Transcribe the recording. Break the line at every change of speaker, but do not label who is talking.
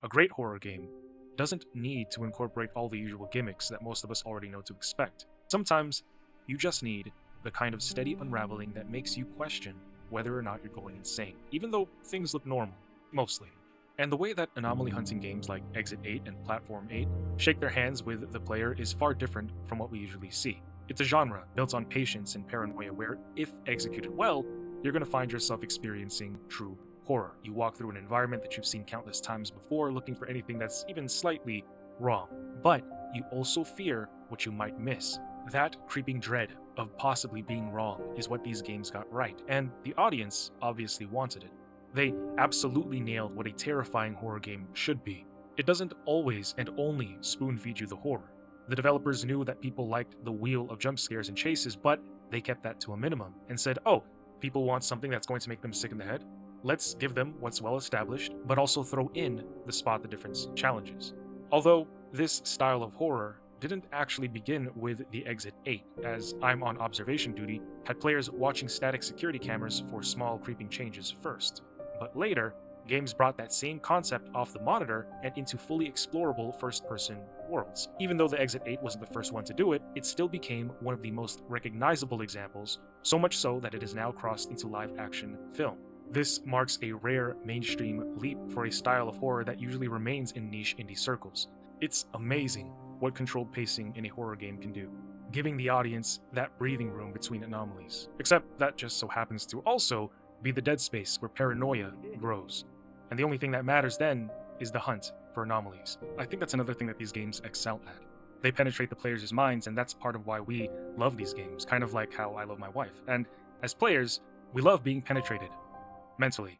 A great horror game doesn't need to incorporate all the usual gimmicks that most of us already know to expect. Sometimes, you just need the kind of steady unraveling that makes you question whether or not you're going insane, even though things look normal, mostly. And the way that anomaly hunting games like Exit 8 and Platform 8 shake their hands with the player is far different from what we usually see. It's a genre built on patience and paranoia where, if executed well, you're going to find yourself experiencing true horror. You walk through an environment that you've seen countless times before, looking for anything that's even slightly wrong. But you also fear what you might miss. That creeping dread of possibly being wrong is what these games got right, and the audience obviously wanted it. They absolutely nailed what a terrifying horror game should be. It doesn't always and only spoon-feed you the horror. The developers knew that people liked the wheel of jump scares and chases, but they kept that to a minimum and said, oh, people want something that's going to make them sick in the head? Let's give them what's well established, but also throw in the spot the difference challenges. Although this style of horror didn't actually begin with the Exit 8, as I'm on observation duty had players watching static security cameras for small creeping changes first. But later, games brought that same concept off the monitor and into fully explorable first-person worlds. Even though the Exit 8 wasn't the first one to do it, it still became one of the most recognizable examples, so much so that it has now crossed into live-action film. This marks a rare mainstream leap for a style of horror that usually remains in niche indie circles. It's amazing what controlled pacing in a horror game can do, giving the audience that breathing room between anomalies. Except that just so happens to also be the dead space where paranoia grows. And the only thing that matters then is the hunt for anomalies. I think that's another thing that these games excel at. They penetrate the players' minds, and that's part of why we love these games, kind of like how I love my wife. And as players, we love being penetrated mentally.